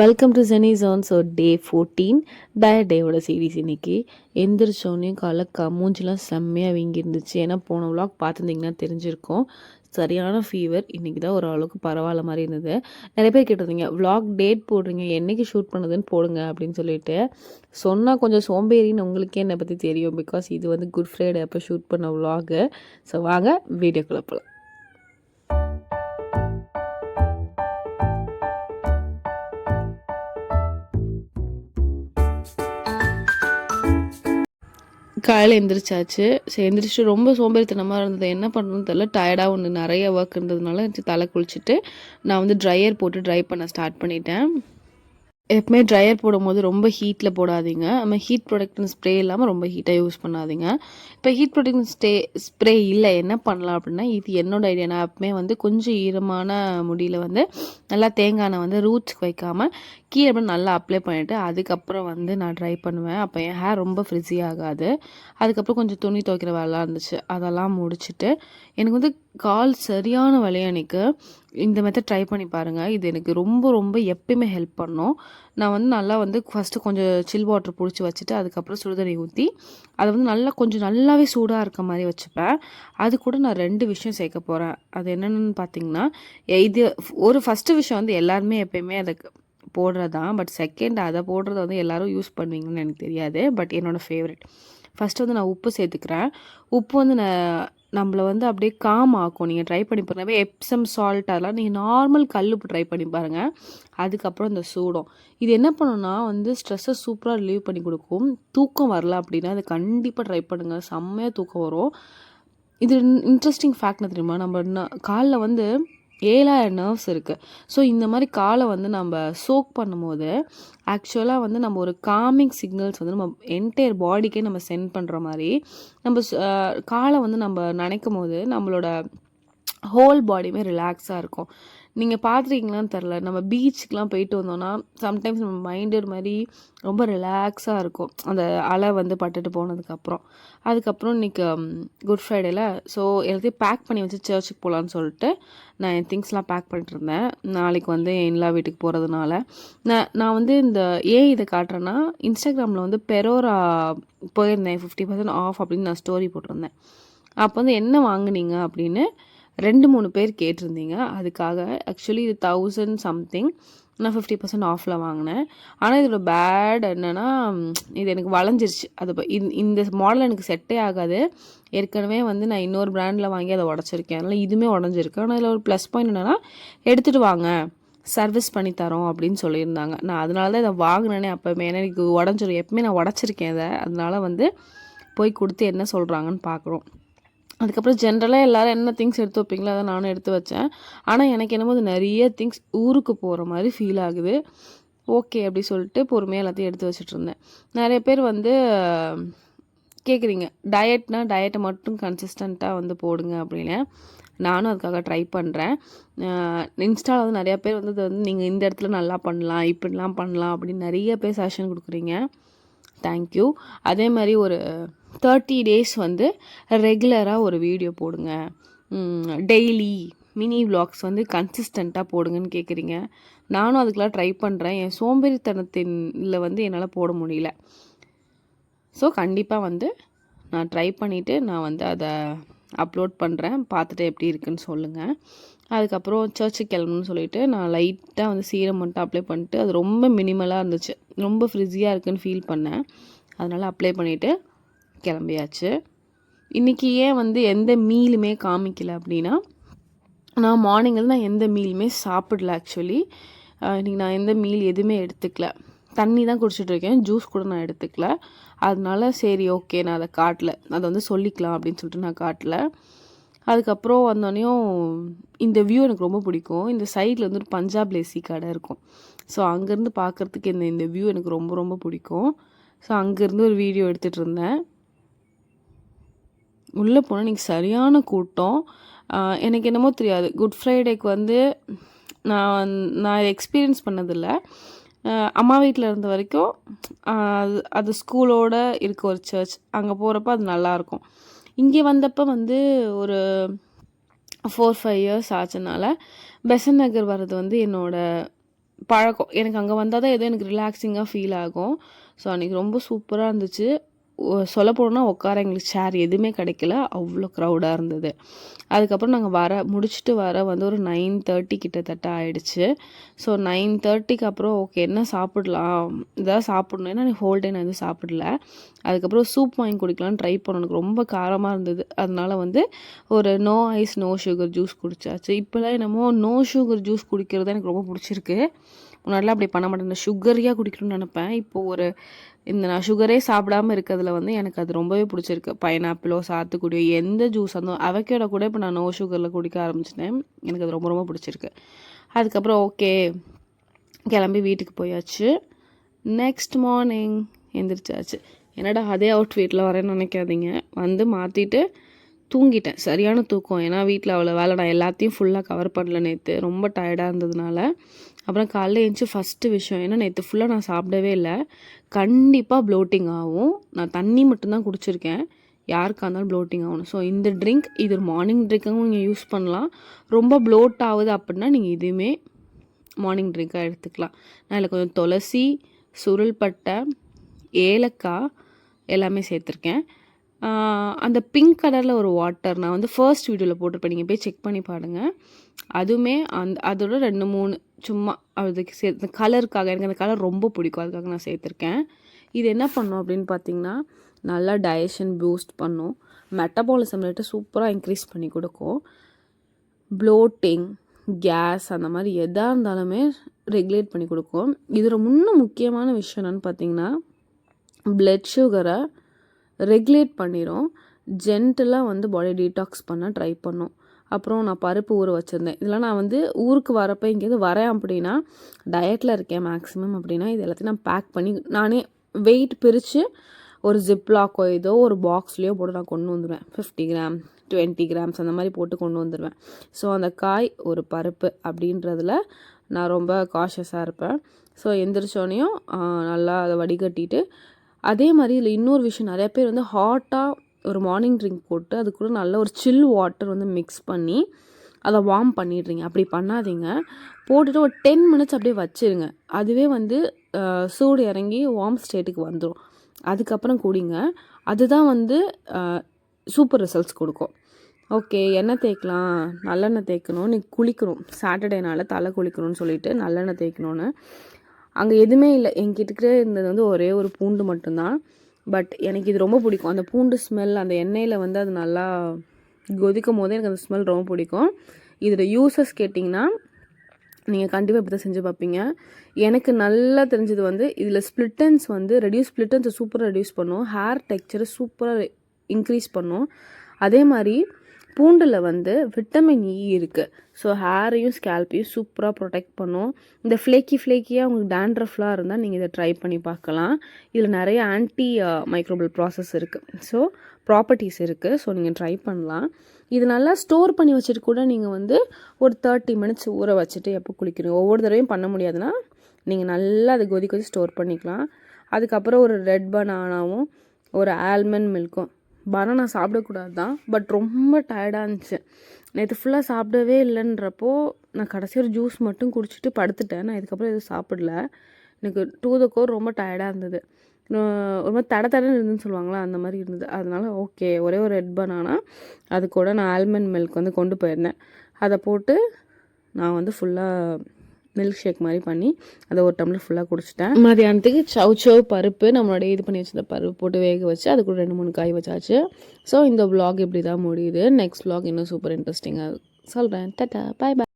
Welcome to Jeni zone. So day 14 diet டேவோட series. இன்றைக்கி எந்திரிச்சோடனே காலை மூஞ்சிலாம் செம்மையாக வீங்கி இருந்துச்சு. ஏன்னா போன விளாக் பார்த்துருந்தீங்கன்னா தெரிஞ்சிருக்கும். சரியான ஃபீவர். இன்றைக்கி தான் ஓரளவுக்கு பரவாயில்ல மாதிரி இருந்தது. நிறைய பேர் கேட்டிருந்தீங்க விளாக் டேட் போடுறீங்க, என்றைக்கு ஷூட் பண்ணுதுன்னு போடுங்க அப்படின்னு சொல்லிட்டு. சொன்னால் கொஞ்சம் சோம்பேறின்னு உங்களுக்கே என்னை பற்றி தெரியும். பிகாஸ் இது வந்து குட் ஃப்ரைடே அப்போ ஷூட் பண்ண விளாகு. ஸோ வாங்க வீடியோக்குள்ளே போகலாம். காலையில் எந்திரிச்சாச்சு. சரி, எந்திரிச்சு ரொம்ப சோம்பேறித்தனமாக இருந்தது. என்ன பண்ணணும்னு தெரியல. டயர்டாக ஒன்று நிறைய ஒர்க் இருந்ததுனால தலை குளிச்சுட்டு நான் வந்து ட்ரையர் போட்டு ட்ரை பண்ண ஸ்டார்ட் பண்ணிட்டேன். எப்பவுமே ட்ரையர் போடும்போது ரொம்ப ஹீட்டில் போடாதீங்க. நம்ம ஹீட் ப்ரொடக்டன் ஸ்ப்ரே இல்லாமல் ரொம்ப ஹீட்டாக யூஸ் பண்ணாதீங்க. இப்போ ஹீட் ப்ரொடக்டன் ஸ்ப்ரே இல்லை, என்ன பண்ணலாம் அப்படின்னா, இது என்னோட ஐடியா. நான் எப்பவுமே வந்து கொஞ்சம் ஈரமான முடியில் வந்து நல்லா தேங்காய் எண்ணெய் வந்து ரூட்ஸ்க்கு வைக்காமல் கீழே அப்படி நல்லா அப்ளை பண்ணிவிட்டு அதுக்கப்புறம் வந்து நான் ட்ரை பண்ணுவேன். அப்போ என் ஹேர் ரொம்ப ஃப்ரிஸி ஆகாது. அதுக்கப்புறம் கொஞ்சம் துணி துவைக்கிற வேலைலாம் இருந்துச்சு, அதெல்லாம் முடிச்சுட்டு எனக்கு வந்து கால் சரியான வலி. எனக்கு இந்த மெத்தட் ட்ரை பண்ணி பாருங்கள். இது எனக்கு ரொம்ப ரொம்ப எப்பயுமே ஹெல்ப் பண்ணும். நான் வந்து நல்லா வந்து ஃபஸ்ட்டு கொஞ்சம் சில் வாட்டர் பிடிச்சி வச்சுட்டு அதுக்கப்புறம் சுடுதண்ணி ஊற்றி அதை வந்து நல்லா கொஞ்சம் நல்லாவே சூடாக இருக்க மாதிரி வச்சுப்பேன். அது கூட நான் 2 விஷயம் சேர்க்க போகிறேன். அது என்னென்னு பார்த்தீங்கன்னா, இது ஒரு ஃபஸ்ட்டு விஷயம் வந்து எல்லாருமே எப்பயுமே அதுக்கு போடுறது தான். பட் செகண்ட் அதை போடுறத வந்து எல்லோரும் யூஸ் பண்ணுவீங்கன்னு எனக்கு தெரியாது. பட் என்னோடய ஃபேவரெட். ஃபஸ்ட்டு வந்து நான் உப்பு சேர்த்துக்கிறேன். உப்பு வந்து நம்மளை வந்து அப்படியே காம் ஆக்கும். நீங்கள் ட்ரை பண்ணி பாருங்கள். எப்சம் சால்ட் அதெல்லாம் நீங்கள் நார்மல் கல் உப்பு ட்ரை பண்ணி பாருங்கள். அதுக்கப்புறம் இந்த சூடம் இது என்ன பண்ணுன்னா வந்து ஸ்ட்ரெஸ்ஸை சூப்பராக ரிலீவ் பண்ணி கொடுக்கும். தூக்கம் வரல அப்படின்னா அது கண்டிப்பாக ட்ரை பண்ணுங்கள். செம்மையாக தூக்கம் வரும். இது இன்ட்ரெஸ்டிங் ஃபேக்ட்னு தெரியுமா, நம்ம காலில் வந்து 7000 நர்வ்ஸ் இருக்குது. ஸோ இந்த மாதிரி காலை வந்து நம்ம சோக் பண்ணும்போது ஆக்சுவலாக வந்து நம்ம ஒரு காமிங் சிக்னல்ஸ் வந்து நம்ம என்டையர் பாடிக்கே நம்ம சென்ட் பண்ணுற மாதிரி நம்ம காலை வந்து நம்ம நினைக்கும் போது நம்மளோட ஹோல் பாடியுமே ரிலாக்ஸாக இருக்கும். நீங்கள் பார்த்துருக்கீங்களான்னு தெரில, நம்ம பீச்சுக்கெலாம் போயிட்டு வந்தோன்னா சம்டைம்ஸ் நம்ம மைண்டு ஒரு மாதிரி ரொம்ப ரிலாக்ஸாக இருக்கும் அந்த அலை வந்து பட்டுட்டு போனதுக்கப்புறம். அதுக்கப்புறம் இன்றைக்கி குட் ஃப்ரைடேல ஸோ எல்லாத்தையும் பேக் பண்ணி வச்சு சர்ச்சுக்கு போகலான்னு சொல்லிட்டு நான் என் திங்ஸ்லாம் பேக் பண்ணிட்டு இருந்தேன். நாளைக்கு வந்து என் எல்லா வீட்டுக்கு போகிறதுனால நான் வந்து ஏன் இதை காட்டுறேன்னா, இன்ஸ்டாகிராமில் வந்து பெரோரா போயிருந்தேன் 50% ஆஃப் அப்படின்னு நான் ஸ்டோரி போட்டிருந்தேன். அப்போ வந்து என்ன வாங்குனீங்க அப்படின்னு 2-3 பேர் கேட்டிருந்தீங்க. அதுக்காக ஆக்சுவலி இது 1000 சம்திங் நான் 50% ஆஃபில் வாங்கினேன். ஆனால் இதோட பேட் என்னென்னா, இது எனக்கு வளைஞ்சிருச்சு. அது இந்த மாடல் எனக்கு செட்டே ஆகாது. ஏற்கனவே வந்து நான் இன்னொரு பிராண்டில் வாங்கி அதை உடச்சிருக்கேன். அதனால் இதுவுமே உடஞ்சிருக்கு. ஆனால் இதில் ஒரு ப்ளஸ் பாயிண்ட் என்னென்னா, எடுத்துகிட்டு வாங்க சர்வீஸ் பண்ணி தரோம் அப்படின்னு சொல்லியிருந்தாங்க. நான் அதனால தான் இதை வாங்கினேனே. அப்போவுமே ஏன்னா எனக்கு உடஞ்சிரும். எப்பவுமே நான் உடச்சிருக்கேன் இதை. அதனால வந்து போய் கொடுத்து என்ன சொல்கிறாங்கன்னு பார்க்குறோம். அதுக்கப்புறம் ஜென்ரலாக எல்லோரும் என்ன திங்ஸ் எடுத்து வைப்பீங்களோ அதை நானும் எடுத்து வச்சேன். ஆனால் எனக்கு என்னமோ அது நிறைய திங்ஸ் ஊருக்கு போகிற மாதிரி ஃபீல் ஆகுது. ஓகே அப்படி சொல்லிட்டு பொறுமையாக எல்லாத்தையும் எடுத்து வச்சுட்டு இருந்தேன். நிறைய பேர் வந்து கேட்குறீங்க, டயட்டை மட்டும் கன்சிஸ்டண்ட்டாக வந்து போடுங்க அப்படின்னு. நானும் அதுக்காக ட்ரை பண்ணுறேன். இன்ஸ்டாவில் வந்து நிறையா பேர் வந்து நீங்கள் இந்த இடத்துல நல்லா பண்ணலாம், இப்படிலாம் பண்ணலாம் அப்படின்னு நிறைய பேர் சஜஷன் கொடுக்குறீங்க. தேங்க்யூ. அதே மாதிரி ஒரு 30 டேஸ் வந்து ரெகுலராக ஒரு வீடியோ போடுங்க, டெய்லி மினி விளாக்ஸ் வந்து கன்சிஸ்டண்ட்டாக போடுங்கன்னு கேட்குறீங்க. நானும் அதுக்கெலாம் ட்ரை பண்ணுறேன். என் சோம்பேறித்தனத்தின்ல வந்து என்னால் போட முடியல. ஸோ கண்டிப்பாக வந்து நான் ட்ரை பண்ணிவிட்டு நான் வந்து அதை அப்லோட் பண்ணுறேன். பார்த்துட்டு எப்படி இருக்குன்னு சொல்லுங்கள். அதுக்கப்புறம் சர்ச்சுக்கு கிளம்பணும்னு சொல்லிவிட்டு நான் லைட்டாக வந்து சீரம் மட்டும் அப்ளை பண்ணிட்டு, அது ரொம்ப மினிமலாக இருந்துச்சு, ரொம்ப ஃப்ரிஸியாக இருக்குதுன்னு ஃபீல் பண்ணேன். அதனால் அப்ளை பண்ணிவிட்டு கிளம்பியாச்சு. இன்றைக்கி ஏன் வந்து எந்த மீலுமே காமிக்கலை அப்படின்னா, நான் மார்னிங் வந்து நான் எந்த மீலுமே சாப்பிடல. ஆக்சுவலி இன்றைக்கி நான் எந்த மீல் எதுவுமே எடுத்துக்கல. தண்ணி தான் குடிச்சிட்ருக்கேன், ஜூஸ் கூட நான் எடுத்துக்கல. அதனால சரி ஓகே நான் அதை காட்டல, அதை வந்து சொல்லிக்கலாம் அப்படின்னு சொல்லிட்டு நான் காட்டல. அதுக்கப்புறம் வந்தோடனையும் இந்த வியூ எனக்கு ரொம்ப பிடிக்கும். இந்த சைடில் வந்து ஒரு பஞ்சாப் லேசி கடை இருக்கும். ஸோ அங்கேருந்து பார்க்குறதுக்கு இந்த வியூ எனக்கு ரொம்ப ரொம்ப பிடிக்கும். ஸோ அங்கேருந்து ஒரு வீடியோ எடுத்துகிட்டு இருந்தேன். உள்ளே போனால் இன்றைக்கி சரியான கூட்டம். எனக்கு என்னமோ தெரியாது, குட் ஃப்ரைடேக்கு வந்து நான் எக்ஸ்பீரியன்ஸ் பண்ணதில்லை. அம்மா வீட்டில் இருந்த வரைக்கும் அது ஸ்கூலோடு இருக்க ஒரு சர்ச், அங்கே போகிறப்ப அது நல்லாயிருக்கும். இங்கே வந்தப்போ வந்து ஒரு 4-5 இயர்ஸ் ஆச்சுனால பெசன்ட் நகர் வர்றது வந்து என்னோடய பழக்கம். எனக்கு அங்கே வந்தால் தான் ஏதோ எனக்கு ரிலாக்ஸிங்காக ஃபீல் ஆகும். ஸோ அன்றைக்கி ரொம்ப சூப்பராக இருந்துச்சு. சொல்ல போனால் உட்கார எங்களுக்கு சேர் எதுவுமே கிடைக்கல, அவ்வளோ க்ரௌடாக இருந்தது. அதுக்கப்புறம் நாங்கள் முடிச்சுட்டு வந்து ஒரு 9:30 கிட்டத்தட்ட ஆயிடுச்சு. ஸோ 9:30க்கு அப்புறம் ஓகே என்ன சாப்பிடலாம், இதான் சாப்பிடணும். ஏன்னா ஹோல் டே நான் எதுவும் சாப்பிடல. அதுக்கப்புறம் சூப் வாங்கி குடிக்கலான்னு ட்ரை பண்ணோம். எனக்கு ரொம்ப காரமாக இருந்தது. அதனால ஒரு no ice no sugar juice குடிச்சாச்சு. இப்போலாம் என்னமோ நோ சுகர் ஜூஸ் குடிக்கிறது எனக்கு ரொம்ப பிடிச்சிருக்கு. முன்னாடிலாம் அப்படி பண்ண மாட்டேன், சுகரியாக குடிக்கணும்னு நினப்பேன். இப்போது நான் சுகரே சாப்பிடாமல் இருக்கிறதுல எனக்கு அது ரொம்பவே பிடிச்சிருக்கு. பைனாப்பிளோ சாத்துக்குடியோ எந்த ஜூஸ் இருந்தோ அவக்கேட கூட இப்போ நான் நோ சுகரில் குடிக்க ஆரம்பிச்சிட்டேன். எனக்கு அது ரொம்ப ரொம்ப பிடிச்சிருக்கு. அதுக்கப்புறம் ஓகே கிளம்பி வீட்டுக்கு போயாச்சு. நெக்ஸ்ட் மார்னிங் எந்திரிச்சாச்சு. என்னடா அதே அவுட்ஃபிட்டில் வரேன்னு நினைக்காதீங்க. மாற்றிட்டு தூங்கிட்டேன். சரியான தூக்கம். ஏன்னா வீட்டில் அவ்வளோ வேலை, நான் எல்லாத்தையும் ஃபுல்லாக கவர் பண்ணல நேற்று, ரொம்ப டயர்டாக இருந்ததுனால. அப்புறம் காலைல எழுந்துச்சி ஃபஸ்ட்டு விஷயம், ஏன்னா நேற்று ஃபுல்லாக நான் சாப்பிடவே இல்லை. கண்டிப்பாக ப்ளோட்டிங் ஆகும். நான் தண்ணி மட்டும்தான் குடிச்சிருக்கேன். யாருக்காக இருந்தாலும் ப்ளோட்டிங் ஆகணும். ஸோ இந்த ட்ரிங்க் இது ஒரு மார்னிங் ட்ரிங்காகவும் நீங்கள் யூஸ் பண்ணலாம். ரொம்ப ப்ளோட் ஆகுது அப்படின்னா நீங்கள் இதுவுமே மார்னிங் ட்ரிங்காக எடுத்துக்கலாம். நான் இதில் கொஞ்சம் துளசி, சுருள்பட்டை, ஏலக்காய் எல்லாமே சேர்த்துருக்கேன். அந்த பிங்க் கலரில் ஒரு வாட்டர் நான் ஃபர்ஸ்ட் வீடியோவில் போட்டிருப்பேன், நீங்கள் போய் செக் பண்ணி பாருங்கள். அதுவுமே அதோட 2-3 சும்மா அதுக்கு சேர்த்து கலருக்காக, எனக்கு அந்த கலர் ரொம்ப பிடிக்கும், அதுக்காக நான் சேர்த்துருக்கேன். இது என்ன பண்ணும் அப்படின்னு பார்த்தீங்கன்னா, நல்லா டைஜஷன் பூஸ்ட் பண்ணும், மெட்டபாலிசம் ரேட்டை சூப்பராக இன்க்ரீஸ் பண்ணி கொடுக்கும். ப்ளோட்டிங், கேஸ் அந்த மாதிரி எதாக இருந்தாலுமே ரெகுலேட் பண்ணி கொடுக்கும். இதில் இன்னும் முக்கியமான விஷயம் என்னென்னு பார்த்தீங்கன்னா, பிளட் சுகரை ரெகுலேட் பண்ணிடும். ஜென்டலாக பாடி டீடாக்ஸ் பண்ண ட்ரை பண்ணும். அப்புறம் நான் பருப்பு ஊற வச்சுருந்தேன். இதெல்லாம் நான் ஊருக்கு வரப்போ இங்கேருந்து வரேன் அப்படின்னா, டயட்டில் இருக்கேன் மேக்ஸிமம் அப்படின்னா, இது எல்லாத்தையும் நான் பேக் பண்ணி நானே வெயிட் பிரித்து ஒரு ஜிப்லாக்கோ ஏதோ ஒரு பாக்ஸ்லேயோ போட்டு நான் கொண்டு வந்துடுவேன். 50 கிராம் 20 கிராம்ஸ் அந்த மாதிரி போட்டு கொண்டு வந்துடுவேன். ஸோ அந்த காய் ஒரு பருப்பு அப்படின்றதுல நான் ரொம்ப காஷியஸாக இருப்பேன். ஸோ எந்திரிச்சோனையும் நல்லா அதை வடிகட்டிட்டு, அதே மாதிரி இதில் இன்னொரு விஷயம், நிறைய பேர் ஹாட்டாக ஒரு மார்னிங் ட்ரிங்க் போட்டு அது கூட நல்ல ஒரு சில் வாட்டர் மிக்ஸ் பண்ணி அதை வார்ம் பண்ணிடுறீங்க. அப்படி பண்ணாதீங்க. போட்டுட்டு ஒரு 10 மினிட்ஸ் அப்படியே வச்சுருங்க. அதுவே சூடு இறங்கி வார்ம் ஸ்டேட்டுக்கு வந்துடும். அதுக்கப்புறம் குடிங்க. அதுதான் சூப்பர் ரிசல்ட்ஸ் கொடுக்கும். ஓகே, எண்ணெய் தேய்க்கலாம், நல்லெண்ணெய் தேய்க்கணும், நீ குளிக்கணும், சாட்டர்டேனால தலை குளிக்கணும்னு சொல்லிட்டு நல்லெண்ணெய் தேய்க்கணுன்னு. அங்கே எதுவுமே இல்லை. என்கிட்ட இருந்தது ஒரே ஒரு பூண்டு மட்டும்தான். பட் எனக்கு இது ரொம்ப பிடிக்கும். அந்த பூண்டு ஸ்மெல் அந்த எண்ணெயில் அது நல்லா கொதிக்கும் போதே எனக்கு அந்த ஸ்மெல் ரொம்ப பிடிக்கும். இதில் யூஸஸ் கேட்டிங்கன்னா நீங்கள் கண்டிப்பாக இப்படி தான் செஞ்சு பார்ப்பீங்க. எனக்கு நல்லா தெரிஞ்சது இதில் ஸ்ப்ளிட்டன்ஸ் ஸ்ப்ளிட்டன்ஸை சூப்பராக ரெடியூஸ் பண்ணும். ஹேர் டெக்ஸ்சரை சூப்பராக இன்க்ரீஸ் பண்ணும். அதே மாதிரி பூண்டில் விட்டமின் இ இருக்குது. ஸோ ஹேரையும் ஸ்கேல்ப்பையும் சூப்பராக ப்ரொடெக்ட் பண்ணும். இந்த ஃப்ளேக்கியாக உங்களுக்கு டேண்ட்ரஃப்லாம் இருந்தால் நீங்கள் இதை ட்ரை பண்ணி பார்க்கலாம். இதில் நிறைய ஆன்டி மைக்ரோபியல் ப்ராசஸ் இருக்குது, ஸோ ப்ராப்பர்ட்டிஸ் இருக்குது. ஸோ நீங்கள் ட்ரை பண்ணலாம். இது நல்லா ஸ்டோர் பண்ணி வச்சுட்டு கூட நீங்கள் ஒரு 30 மினிட்ஸ் ஊற வச்சுட்டு எப்போ குளிக்கணும், ஒவ்வொரு தடவையும் பண்ண முடியாதுன்னா நீங்கள் நல்லா அதை கொதிக்க ஸ்டோர் பண்ணிக்கலாம். அதுக்கப்புறம் ஒரு ரெட் பனானாவும் ஒரு ஆல்மண்ட் மில்க்கும். பனானா சாப்பிடக்கூடாது தான், பட் ரொம்ப டயர்டாக இருந்துச்சு. நேற்று ஃபுல்லாக சாப்பிடவே இல்லைன்றப்போ நான் கடைசி ஒரு ஜூஸ் மட்டும் குடிச்சிட்டு படுத்துட்டேன். நான் இதுக்கப்புறம் எதுவும் சாப்பிடல. எனக்கு 2 the core ரொம்ப டயர்டாக இருந்தது. ஒரு மாதிரி தடன்னு இருந்துன்னு சொல்லுவாங்களா, அந்த மாதிரி இருந்தது. அதனால ஓகே, ஒரே ஒரு ரெட் பனானா, அது கூட நான் ஆல்மண்ட் மில்க் கொண்டு போயிருந்தேன். அதை போட்டு நான் ஃபுல்லாக மில்க் ஷேக் மாதிரி பண்ணி அதை ஒரு டம்ளர் ஃபுல்லாக குடிச்சிட்டேன். மதியானத்துக்கு சவ் பருப்பு நம்மளோட இது பண்ணி வச்சிருந்த பருப்பு போட்டு வேக வச்சு அது கூட 2-3 காய் வச்சாச்சு. ஸோ இந்த vlog இப்படி தான் முடியுது. நெக்ஸ்ட் vlog இன்னும் சூப்பர் இன்ட்ரெஸ்டிங்காக சொல்கிறேன். டாடா, பாய் பாய்.